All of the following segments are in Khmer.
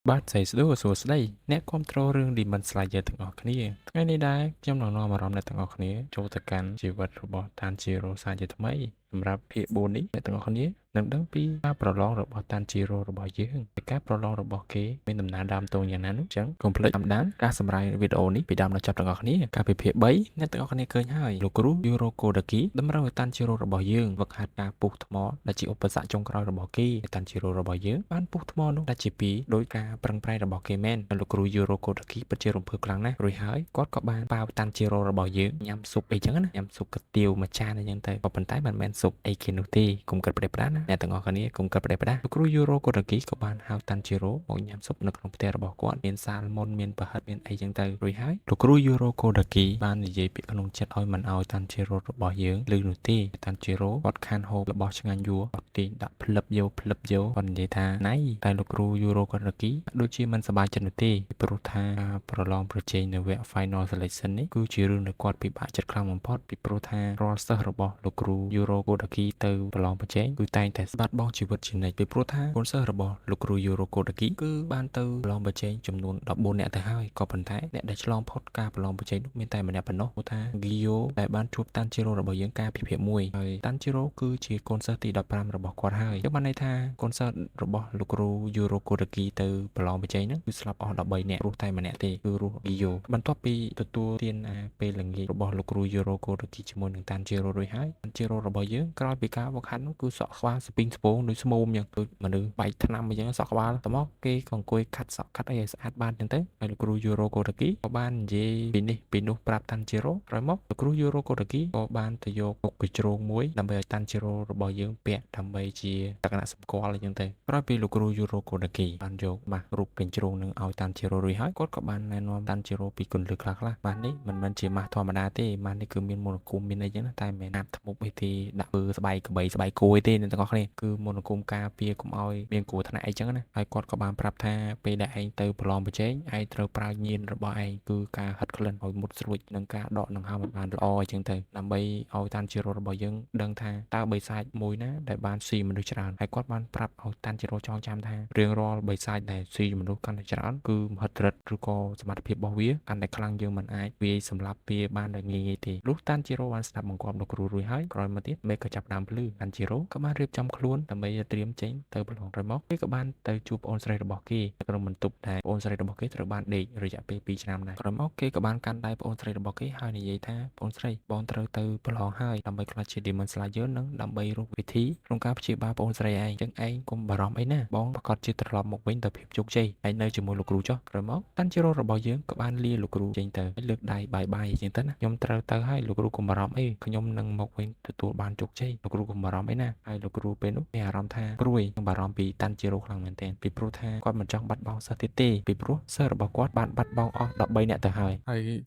បាទស្រីស្រួលសួស្តីអ្នកគ្រប់គ្រងរឿង Demon Slayer ទាំងអស់គ្នាថ្ងៃនេះដែរខ្ញុំនឹងនាំអារម្មណ៍អ្នកទាំងអស់គ្នាចូលទៅកាន់ជីវិតរបស់ Tanjiro សាជាថ្មីសម្រាប់ភាគ4នេះអ្នកទាំងអស់គ្នានឹងដឹងពីការប្រឡងរបស់ Tanjiro របស់យើងការប្រឡងរបស់គេមានដំណើរដើមតូនយ៉ាងណានោះចឹងកុំភ្លេចតាមដានការសម្រាយវីដេអូនេះពីដើមដល់ចប់ទាំងអស់គ្នាកាលពីភាគ3អ្នកទាំងអស់គ្នាឃើញហើយលោកគ្រូ Yuro Kodaki តម្រូវឲ្យ Tanjiro របស់យើងវឹកហាត់ការពុះថ្មដែលជាឧបសគ្គចុងក្រោយរបស់គេ Tanjiro របស់យើងបានពុះថ្មនោះដែលជាពីរដោយការប្រឹងប្រែងរបស់គេមែនលោកគ្រូ Yuro Kodaki ពិតជារំភើបខ្លាំងណាស់រួចហើយគាត់ក៏បានប៉ាវ Tanjiro របស់យើងញ៉ាំស៊ុបអីចឹងណាញ៉ាំស៊ុបកាទៀវមួយចានអីចឹងទៅក៏ប៉ុន្តែមិនមែនស៊ុបអីគេនោះទេកុំគិតប្រេះផ្ដាស់ណាអ្នកទាំងអស់គ្នាកុំគិតប្រេះផ្ដាស់លោកគ្រូ Yuro Kodaki ក៏បានហៅ Tanjiro មកញ៉ាំស៊ុបនៅក្នុងផ្ទះរបស់គាត់មានសាលមុនមានប្រហិតមានអីចឹងទៅរួចហើយលោកគ្រូ Yuro Kodaki បាននិយាយពាក្យក្នុងចិត្តឲ្យមិនឲ្យ Tanjiro របស់យើងឮនោះទេ Tanjiro គាត់ខានហូបរបស់ឆ្ងាញ់យួរគាត់ទាញដាក់ផ្លឹបយកគាត់និយាយថាណៃតែលោកគ្រូ Yuro Kodaki ដូចជាមិនសប្បាយចិត្តនោះទេព្រោះថាប្រឡងប្រជែងនៅវគ្គ Final Selection នេះគឺជារឿងដែលគាត់ពិបាកចិត្តខ្លាំងបំផុតពីព្រោះថារាល់សិស្សរបស់លោកគ្រូ Yuro Kodaki ទៅប្រឡងប្រជែងគឺតែងតែបាត់បង់ជីវិតជានិច្ចពីព្រោះថាកូនសិស្សរបស់លោកគ្រូ Yuro Kodaki គឺបានទៅប្រឡងប្រជែងចំនួន14នាក់ទៅហើយក៏ប៉ុន្តែអ្នកដែលឆ្លងផុតការប្រឡងប្រជែងនោះមានតែម្នាក់ប៉ុណ្ណោះព្រោះថា Gyo ដែលបានជួប Tanjiro របស់យើងកាលពីភាគ1ហើយ Tanjiro គឺជាកូនសិស្សទី15របស់គាត់ហើយចឹងបានន័យថាកូនសិស្សរបស់លោកគ្រូ Yuro Kodaki ទៅប្រឡងប្រជែងហ្នឹងគឺស្លាប់អស់13នាក់រស់តែម្នាក់ទេគឺរស់ Gyo បន្ទាប់ពីទទួលទានពេលល្ងាចរបស់លោកគ្រូ Yuro Kodaki ជាមួយនឹង Tanjiro រួចហើយ Tanjiro របស់យើងក្រោយពីការវឹកហាត់នោះគឺសក់ក្បាលស្ពីងស្ពងដូចស្មោមចឹងដូចមនុស្សបែកថ្នាំអញ្ចឹងសក់ក្បាលទៅមកគេក៏អង្គុយខាត់សក់ខាត់អីឲ្យស្អាតបានចឹងទៅហើយលោកគ្រូ Yuro Kodaki ក៏បាននិយាយពីនេះពីនោះប្រាប់ Tanjiro ក្រោយមកលោកគ្រូ Yuro Kodaki ក៏បានទៅយកមុខកញ្ជ្រោងមួយដើម្បីឲ្យ Tanjiro របស់យើងពាក់ដើម្បីជាលក្ខណៈសម្គាល់អីចឹងទៅក្រោយពីលោកគ្រូ Yuro Kodaki បានយកបាសរូបកញ្ជ្រោងនឹងឲ្យ Tanjiro រួចហើយគាត់ក៏បានណែនាំ Tanjiro ពីគន្លឹះខ្លះបាសនេះមិនមែនជាម៉ាស់ធម្មតាទេម៉ាស់នេះគឺមានមន្តអាគមមានអីចឹងណាតែមិនមែនអាបធ្មប់អីទេដាក់ពើស្បែកក្បីស្បែកគោអីទេអ្នកទាំងអស់គ្នាគឺមន្តអាគមការពារកុំឲ្យមានគ្រោះថ្នាក់អីចឹងណាហើយគាត់ក៏បានប្រាប់ថាពេលដែលឯងទៅប្រឡងប្រជែងឯងត្រូវប្រើញៀនរបស់ឯងគឺការហិតក្លិនឲ្យមុតស្រួចនិងការដកដង្ហើមឲ្យបានល្អអញ្ចឹងទៅដើម្បីឲ្យ Tanjiro របស់យើងដឹងថាតើបិសាចមួយណាដែលបានស៊ីមនុស្សច្រើនហើយគាត់បានប្រាប់ឲ្យ Tanjiro ចងចាំថារៀងរាល់បិសាចដែលស៊ីមនុស្សកាន់តែច្រើនគឺមហិទ្ធិឫទ្ធិឬក៏សមត្ថភាពរបស់វាកាន់តែខ្លាំងយើងមិនអាចវាយសម្លាប់វាបានដោយងាយៗទេលុះ Tanjiro បានស្ដាប់បង្គាប់លោកគ្រូរួចហើយក្រោយមកទៀតមេក៏ចាប់ដើមភ្លឺ Tanjiro ក៏បានរៀបចំខ្លួនដើម្បីត្រៀមចេញទៅប្រឡងក្រោយមកគេក៏បានទៅជួបប្អូនស្រីរបស់គេក្នុងបន្ទប់ដែលប្អូនស្រីរបស់គេត្រូវបានដេករយៈពេល2ឆ្នាំដែរក្រោយមកគេក៏បានកាន់ដៃប្អូនស្រីរបស់គេហើយនិយាយថាប្អូនស្រីបងត្រូវទៅប្រឡងហើយដើម្បីក្លាយជា Demon Slayer និងដើម្បីរកវិធីក្នុងការព្យាបាលប្អូនស្រីឯងចឹងឯងកុំបារម្ភអីណាបងប្រកាសជាត្រឡប់មកវិញដោយភាពជោគជ័យហើយនៅជាមួយលោកគ្រូចុះក្រោយមក Tanjiro របស់យើងក៏បានលាលោកគ្រូចេញទៅហើយលើកដៃបាយបាយចឹងទៅណាខ្ញុំត្រូវទៅហើយលោកគ្រូកុំបារម្ភអីខ្ញុំនឹងមកវិញទទួលបានជោគជ័យលោកគ្រូកុំបារម្ភអីណាហើយលោកគ្រូពេលនោះមានអារម្មណ៍ថាព្រួយនិងបារម្ភពី Tanjiro ខ្លាំងមែនទែនពីព្រោះថាគាត់មិនចង់បាត់បង់សិស្សទៀតទេពីព្រោះសិស្សរបស់គាត់បានបាត់បង់អស់13នាក់ទៅហើយ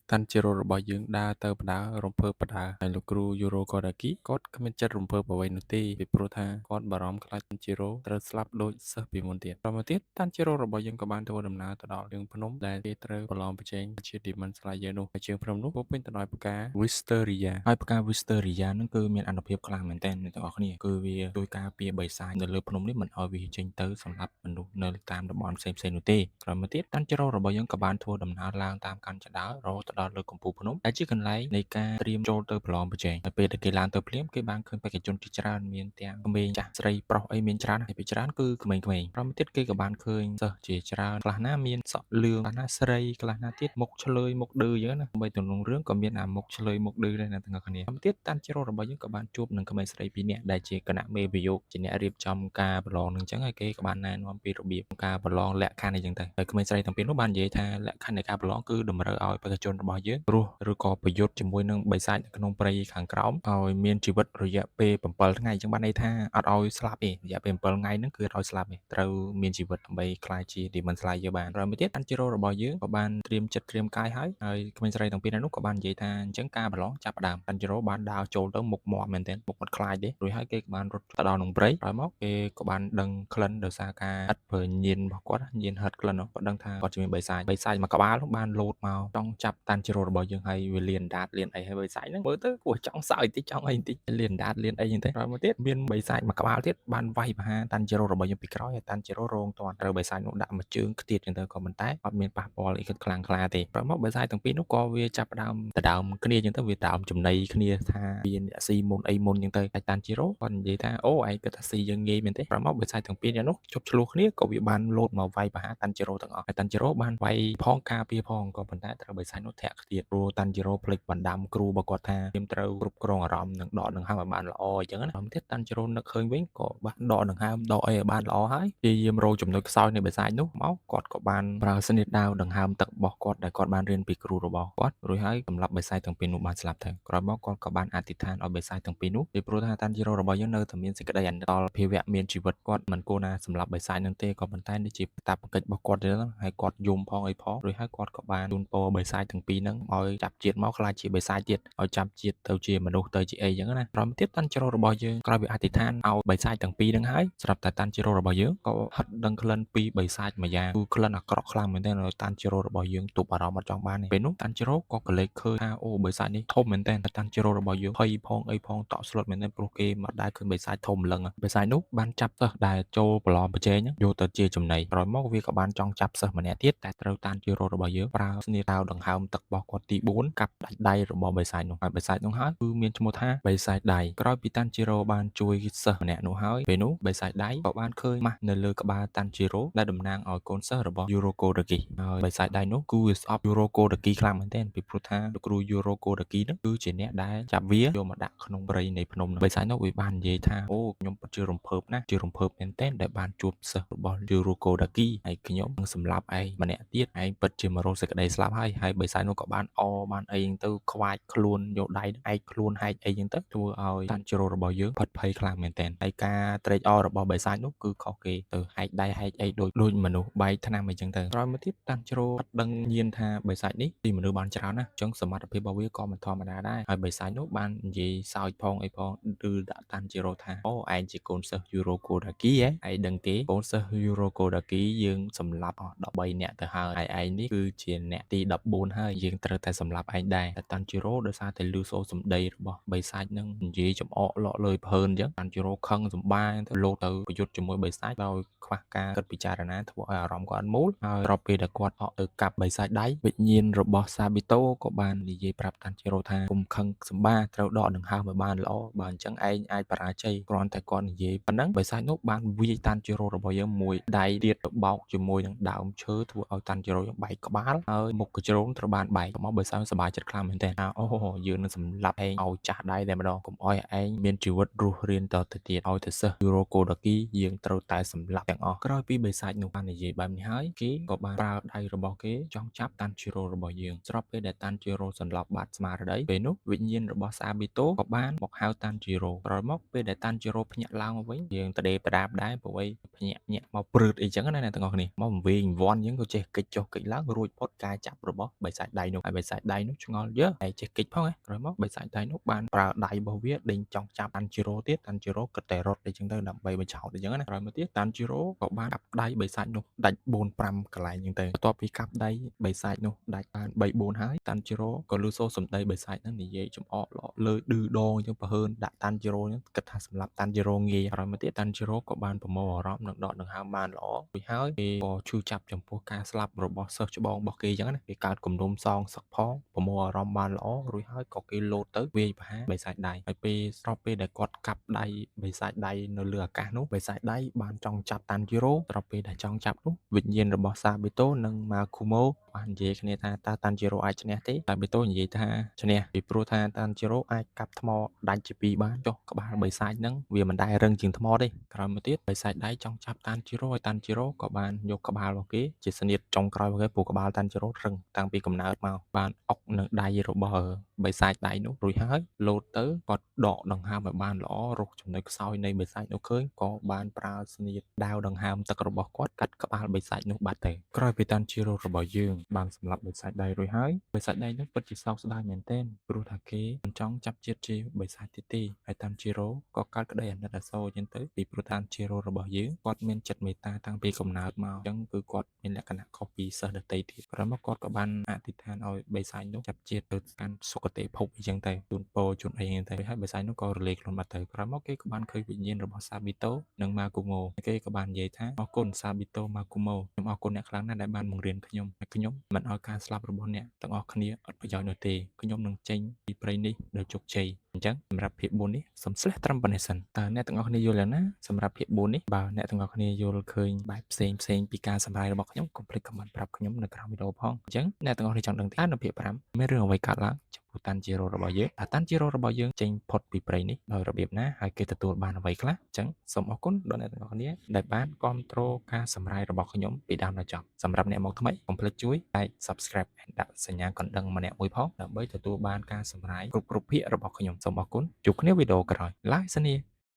Tanjiro របស់យើងដើរទៅបដារំភើបបដាហើយលោកគ្រូ Yuro Kodaki គាត់គ្មានចិត្តរំភើបអ្វីនោះទេពីព្រោះថាគាត់បារម្ភខ្លាច Tanjiro ត្រូវស្លាប់ដូចសិស្សពីមុនទៀតបន្តមកទៀត Tanjiro របស់យើងក៏បានធ្វើដំណើរទៅដល់ជើងភ្នំដែលគេត្រូវប្រឡងប្រជែងជា Demon Slayer នោះហើយជើងភ្នំនោះពោពេញទៅដោយផ្កា Wisteria ហើយផ្កា Wisteria ហ្នឹងគឺមានអានុភាពខ្លាំងមែនទែនអ្នកទាំងអស់គ្នាគឺវាជួយការពារបិសាចនៅលើភ្នំនេះមិនឲ្យវាចេញទៅសម្លាប់មនុស្សនៅតាមតំបន់ផ្សេងៗនោះទេក្រោយមកទៀត Tanjiro របស់យើងក៏បានធ្វើដំណើរឡើងតាមកាន់ចដើររហូតទៅដល់លើកំពូលភ្នំដែលជាកន្លែងនៃការត្រៀមចូលទៅប្រឡងប្រជែងហើយពេលដែលគេឡើងទៅភ្លាមគេបានឃើញបេក្ខជនជាច្រើនមានទាំងក្មេងចាស់ស្រីប្រុសអីមានច្រើនហើយពីច្រើនគឺក្មេងៗក្រោយមកទៀតគេក៏បានឃើញសិស្សជាច្រើនខ្លះណាមានសក់លឿងខ្លះណាស្រីខ្លះណាទៀតមុខឆ្លើយមុខឌឺអញ្ចឹងណាបីទៅក្នុងរឿងក៏មានអាមុខឆ្លើយមុខឌឺដែរអ្នកទាំងអស់គ្នាទៀត Tanjiro របស់យើងក៏បានជួបនឹងក្មេងស្រីពីរនាក់ដែលជាគណៈមេប្រយោគជាអ្នករៀបចំការប្រឡងនឹងអញ្ចឹងហើយគេក៏បានណែនាំពីរបៀបការប្រឡងលក្ខខណ្ឌអីចឹងទៅហើយក្មេងស្រីទាំងពីរនោះបាននិយាយថាលក្ខខណ្ឌនៃការប្រឡងគឺតម្រូវឲ្យបេក្ខជនរបស់យើងរស់ឬក៏ប្រយុទ្ធជាមួយនឹងបិសាចនៅក្នុងព្រៃខាងក្រោមឲ្យមានជីវិតរយៈពេល7ថ្ងៃអញ្ចឹងបានន័យថាអត់ឲ្យស្លាប់ទេរយៈពេល7ថ្ងៃហ្នឹងគឺអត់ឲ្យស្លាប់ទេត្រូវមានជីវិតដើម្បីក្លាយជា Demon Slayer បានក្រោយមកទៀត Tanjiro របស់យើងក៏បានត្រៀមចិត្តត្រៀមកាយហើយក្មេងស្រីទាំងពីរនាក់នោះក៏បាននិយាយថាអញ្ចឹងការប្រឡងចាប់ផ្ដើម Tanjiro បានដើរចូលទៅមុខមាត់មែនទែន មុខមាត់ខ្លាចទេរួចហើយគេក៏បានរត់ទៅដល់ក្នុងព្រៃក្រោយមកគេក៏បានដឹងក្លិនដោយសារការហិតព្រោះញៀនរបស់គាត់ញៀនហិតក្លិនគាត់ដឹងថាគាត់ជាមានបិសាចមួយក្បាលនោះបានលោតមកចង់ចាប់តាន់ជីរ៉ូរបស់យើងហើយវាលៀនដាតលៀនអីហើយបិសាចហ្នឹងមើលទៅគួរចង់សើចតិចចង់អីបន្តិចលៀនដាតលៀនអីហ្នឹងទៅក្រោយមកទៀតមានបិសាចមួយក្បាលទៀតបានវាយប្រហារតាន់ជីរ៉ូរបស់យើងពីក្រោយហើយតាន់ជីរ៉ូរងតាន់ត្រូវបិសាចនោះដាក់មួយជើងខ្ទាតចឹងទៅក៏ប៉ុន្តែអត់មានប៉ះពាល់អីខ្លាំងខ្លាទេក្រោយមកបិសាចទាំងពីរនោះក៏វាចាប់ផ្ដើមដដើមគ្នាចឹងទៅវាដើមចំណៃគ្នាថាវាអ្នកស៊ីមុនអីមុនចឹងទៅហើយតាន់ជីរ៉ូគាត់និយាយថាអូឯងគិតថាស៊ីយើងងាយមែនទេក្រោយមកបិសាចទាំងពីរនាក់នោះជប់ឆ្លោះគ្នាក៏វាបានលោតមកវាយប្រហារតាន់ជីរ៉ូទាំងអស់ហើយតាន់ជីរ៉ូបានវាយផងការពារផងក៏ប៉ុន្តែត្រូវបិសាចនោះធាក់ខ្ទាតព្រោះតាន់ជីរ៉ូភ្លេចបណ្ដាំគ្រូរបស់គាត់ថាខ្ញុំត្រូវគ្រប់គ្រងអារម្មណ៍និងដកដង្ហើមឲ្យបានល្អអញ្ចឹងណាតាមទៀតតាន់ជីរ៉ូនឹកឃើញវិញក៏បានដកដង្ហើមដកអីឲ្យបានល្អហើយព្យាយាមរកចំណុចខ្សោយនៃបិសាចនោះមកគាត់ក៏បានប្រើស្នៀតដាវដង្ហើមទឹករបស់គាត់ដែលគាត់បានរៀនពីគ្រូរបស់គាត់រួចហើយសម្រាប់បិសាចទាំងពីរនោះបានស្លាប់ទៅក្រោយមកគាត់ក៏បានអធិដ្ឋានឲ្យបិសាចទាំងពីរនោះពីព្រោះថាតាន់ជីរ៉ូរបស់យើងនៅតែមានសេចក្តីអាណិតដល់ភាវៈមានជីវិតគាត់មិនគួរណាសម្រាប់បិសាចនឹងទេក៏ប៉ុន្តែនេះជាកាតព្វកិច្ចរបស់គាត់ទេហើយគាត់យំផងអីផងរួចហើយគាត់ក៏បានជូនពរបិសាចទាំងពីរហ្នឹងឲ្យចាប់ជាតិមកខ្លាចជាបិសាចទៀតឲ្យចាប់ជាតិទៅជាមនុស្សទៅជាអីចឹងណាក្រោយមកទៀតតាន់ជីរ៉ូរបស់យើងក្រោយពីអធិដ្ឋានឲ្យបិសាចទាំងពីរហ្នឹងហើយស្រាប់តែតាន់ជីរ៉ូរបស់យើងក៏ហិតដឹងក្លិនពីបិសាចម្យ៉ាងគឺក្លិនអាក្រក់ខ្លាំងមែនទែនឲ្យតាន់ជីរ៉ូរបស់យើងទប់អារម្មណ៍អត់ចង់បានទេពេលនោះតាន់ជីរ៉ូក៏កលេចឃើញថាអូបិសាចនេះធំមែនទែនតែតាន់ជីរ៉ូរបស់យើងភ័យផងអីផងតក់ស្លុតមែនទែនព្រោះគេមិនដែលឃើញបិសាចធំម្លឹងបិសាចនោះបានចាប់សិស្សដែលចូលប្រឡងប្រជែងយកទៅជាចំណីក្រោយមកវាក៏បានចង់ចាប់សិស្សម្នាក់ទៀតតែត្រូវតាន់ជីរ៉ូរបស់យើងប្រើស្នៀតដាវដង្ហើមទឹករបស់គាត់ទី4កាប់ដាច់ដៃរបស់បិសាចនោះហើយបិសាចនោះហើយគឺមានឈ្មោះថាបិសាចដៃក្រោយពីតាន់ជីរ៉ូបានជួយសិស្សម្នាក់នោះហើយពេលនោះបិសាចដៃក៏បានឃើញម៉ាស់នៅលើក្បាលតាន់ជីរ៉ូដែលតំណាងឲ្យកូនសិស្សរបស់យូរ៉ូកូដាគីហើយបិសាចដៃនោះគឺវាស្អប់យូរ៉ូកូដាគីខ្លាំងមែនទែនពីព្រោះថាលោកគ្រូយូរ៉ូកូដាគីនោះគឺជាអ្នកដែលចាប់វាយកមកដាក់ក្នុងព្រៃនៃភ្នំនោះបិសាចនោះវាបាននិយាយថាអូខ្ញុំពិតជារំភើបណាស់ជារំភើបមែនទែនដែលបានជួបសិស្សរបស់យូរ៉ូកូដាគីហើយខ្ញុំនឹងសម្លាប់ឯងម្នាក់ទៀតឯងពិតជាមករកសេចក្តីស្លាប់ហើយបិសាចនោះក៏បានបានអីហ្នឹងទៅខ្វាចខ្លួនយកដៃឯកខ្លួនហែកអីហ្នឹងទៅធ្វើឲ្យតាន់ជីរ៉ូរបស់យើងផិតភ័យខ្លាំងមែនទែនហើយការត្រេកអររបស់បិសាចនោះគឺខុសគេទៅហែកដៃហែកអីដូចមនុស្សបែកថ្នាំអីចឹងទៅក្រោយមកទៀតតាន់ជីរ៉ូអត់ដឹងញៀនថាបិសាចនេះទីមនុស្សបានច្រើនណាស់អញ្ចឹងសមត្ថភាពរបស់វាក៏មិនធម្មតាដែរហើយបិសាចនោះបាននិយាយសើចផងអីផងឬដាក់តាន់ជីរ៉ូថាអូឯងជាកូនសិស្សយូរ៉ូកូដាគីឯងដឹងទេកូនសិស្សយូរ៉ូកូដាគីយើងសម្លាប់អស់13នាក់ទៅហើយឯងនេះគឺជាអ្នកទី14ហើយយើងត្រូវតែសម្លាប់ឯងដែរតែតាន់ជីរ៉ូដោយសារតែលឺសូរសំដីរបស់បិសាចនឹងនិយាយចំអកលក់លើភើនអញ្ចឹងតាន់ជីរ៉ូខឹងសម្បាទៅលោតទៅប្រយុទ្ធជាមួយបិសាចដោយខ្វះការគិតពិចារណាធ្វើឲ្យអារម្មណ៍គាត់មូលហើយស្របពេលដែលគាត់អក់ទៅកាប់បិសាចដៃវិញ្ញាណរបស់សាប៊ីតូក៏បាននិយាយប្រាប់តាន់ជីរ៉ូថាកុំខឹងសម្បាត្រូវដកដង្ហើមឲ្យបានល្អបើអញ្ចឹងឯងអាចបរាជ័យគ្រាន់តែគាត់និយាយប៉ុណ្ណឹងបិសាចនោះបានវាយតាន់ជីរ៉ូរបស់យើងមួយដៃទៀតទៅបោកជាមួយនឹងដើមឈើធ្វើឲ្យតាន់ជីរ៉ូយើងបែកក្បាលហើយមុខកញ្ជ្រោងត្រូវបានបែកមកបិសាចសប្បាយចិត្តខ្លាំងមែនទែនថាអូយើងនឹងសម្លាប់ឯងឲ្យចាស់ដៃតែម្ដងកុំឲ្យឯងមានជីវិតរស់រានតទៅទៀតឲ្យទៅសិស្សយូរ៉ូកូដាគីយើងត្រូវតែសម្លាប់ទាំងអស់ក្រោយពីបិសាចនោះបាននិយាយបែបនេះហើយគេក៏បានប្រើដៃរបស់គេចង់ចាប់តាន់ជីរ៉ូរបស់យើងស្របពេលដែលតាន់ជីរ៉ូសន្លប់បាត់ស្មារតីពេលនោះវិញ្ញាណរបស់សាប៊ីតូក៏បានមកហៅតាន់ជីរ៉ូក្រោយមកពេលដែលតាន់ជីរ៉ូភ្ញាក់ឡើងមកវិញយើងទៅដេប្រដាបដែរព្រោះអីភ្ញាក់ញាក់មកព្រឺតអីចឹងណាអ្នកទាំងអស់គ្នាមកវែងវាន់អញ្ចឹងក៏ចេះកិច្ចចុះកិច្ចឡើងរួចផុតការចាប់របស់បិសាចដៃនោះហើយបិសាចដៃនោះឆ្ងល់យើហើយចេះកិច្ចផងក្រោយមកបិសាចដៃនោះបានប្រើដៃរបស់វាដេញចង់ចាប់តាន់ជីរ៉ូទៀតតាន់ជីរ៉ូគិតតែរត់អីចឹងទៅដើម្បីបញ្ឆោតអីចឹងណាក្រោយមកទៀតតាន់ជីរ៉ូក៏បានកាប់ដៃបិសាចនោះដាច់4 5កន្លែងចឹងទៅបន្ទាប់ពីកាប់ដៃបិសាចនោះដាច់បាន3 4ហើយតាន់ជីរ៉ូក៏លឺសូរសំដីបិសាចហ្នឹងនិយាយចំអកលក់លើឌឺដងចឹងប្រហើនដាក់តាន់ជីរ៉ូហ្នឹងគិតថាសម្រាប់តាន់ជីរ៉ូងាយក្រោយមកទៀតតាន់ជីរ៉ូក៏បានប្រមូលអារម្មណ៍និងដកដង្ហើមបានល្អរួចហើយគេក៏ឈឺចាប់ចំពោះការស្លាប់របស់សិស្សច្បងរបស់គេចឹងណាគេកើតគំនុំសងសឹកផងប្រមូលអារម្មណ៍បានល្អរួចហើយក៏គេលោតទៅវាយប្រហារបិសាចដៃហើយពេលស្របពេលដែលគាត់កាប់ដៃបិសាចដៃនៅលើអាកាសនោះបិសាចដៃបានចង់ចាប់តាន់ជីរ៉ូស្របពេលដែលចង់ចាប់នោះវិញ្ញាណរបស់សាប៊ីតូនិងម៉ាគូម៉ូបាននិយាយគ្នាថាតើតាន់ជីរ៉ូអាចឈ្នះទេសាប៊ីតូនិយាយថាឈ្នះពីព្រោះថាតាន់ជីរ៉ូអាចកាប់ថ្មដាច់ជាពីរបានចុះក្បាលបិសាចហ្នឹងវាមិនដែលរឹងជាងថ្មទេក្រោយមកទៀតបិសាចដៃចង់ចាប់តាន់ជីរ៉ូហើយតាន់ជីរ៉ូក៏បានយកក្បាលរបស់គេជាស្នៀតចុងក្រោយរបស់គេព្រោះក្បាលតាន់ជីរ៉ូរឹងតាំងពីកំណើតមកបានអុកនឹងដៃរបស់ បិសាចដៃនោះរួចហើយលោតទៅគាត់ដកដង្ហើមឲ្យបានល្អរកចំណុចខ្សោយនៃបិសាចនោះឃើញក៏បានប្រើស្នៀតដាវដង្ហើមទឹករបស់គាត់កាត់ក្បាលបិសាចនោះបាត់ទៅក្រោយពីតាន់ជីរ៉ូរបស់យើងបានសម្លាប់បិសាចដៃរួចហើយបិសាចដៃនោះពិតជាសោកស្ដាយមែនទែនព្រោះថាគេមិនចង់ចាប់ជាតិជាបិសាចទៀតទេហើយតាន់ជីរ៉ូក៏កើតក្តីអាណិតអាសូរអញ្ចឹងទៅពីព្រោះតាន់ជីរ៉ូរបស់យើងគាត់មានចិត្តមេត្តាតាំងពីកំណើតមកអញ្ចឹងគឺគាត់មានលក្ខណៈខុសពីសិស្សដទៃទៀតក្រោយមកគាត់ក៏បានអធិដ្ឋានឲ្យបិសាចនោះចាប់ជាតិទៅកាន់សុគតិភពអញ្ចឹងទៅជូនពរជូនអីហ្នឹងទៅហើយបិសាចនោះក៏រលាយខ្លួនបាត់ទៅក្រោយមកគេក៏បានឃើញវិញ្ញាណរបស់សាប៊ីតូនិងម៉ាគូម៉ូគេក៏បាននិយាយថាអរគុណសាប៊ីតូម៉ាគូម៉ូខ្ញុំអរគុណអ្នកខ្លាំងណាស់ដែលបានបង្រៀនខ្ញុំហើយខ្ញុំមិនឲ្យការស្លាប់របស់អ្នកទាំងអស់គ្នាអត់ប្រយោជន៍នោះទេខ្ញុំនឹងចេញពីព្រៃនេះដោយជោគជ័យអញ្ចឹងសម្រាប់ភាគ4នេះសូមស្លេះត្រឹមប៉ុណ្ណេះសិនតើអ្នកទាំងអស់គ្នាយល់យ៉ាងណាសម្រាប់ភាគ4នេះបើអ្នកទាំងអស់គ្នាយល់ឃើញបែបផ្សេងពីការសម្រាយរបស់ខ្ញុំកុំភ្លេច comment ប្រាប់ខ្ញុំនៅក្រោមវីដេអូផងអញ្ចឹងអ្នកទាំងអស់គ្នាចង់ដឹងថានៅភាគ5មានរឿងអ្វីកើតឡើងចំពោះតាន់ជីរ៉ូរបស់យើងតើតាន់ជីរ៉ូរបស់យើងចេញផុតពីព្រៃនេះដោយរបៀបណាហើយគេទទួលបានអ្វីខ្លះអញ្ចឹងសូមអរគុណដល់អ្នកទាំងអស់គ្នាដែលបានគ្រប់គ្រងការសម្រាយរបស់ខ្ញុំពីដើមដល់ចប់សម្រាប់អ្នកមកថ្មីកុំភ្លេចជួយ like subscribe និងដាក់សញ្ញាកណ្ដឹងម្នាក់មួយផងដើម្បីទទួលបានការសម្រាយគ្រប់ភាគរបស់ខ្ញុំសូមអរគុណជួបគ្នាវីដេអូក្រោយឡើយសនា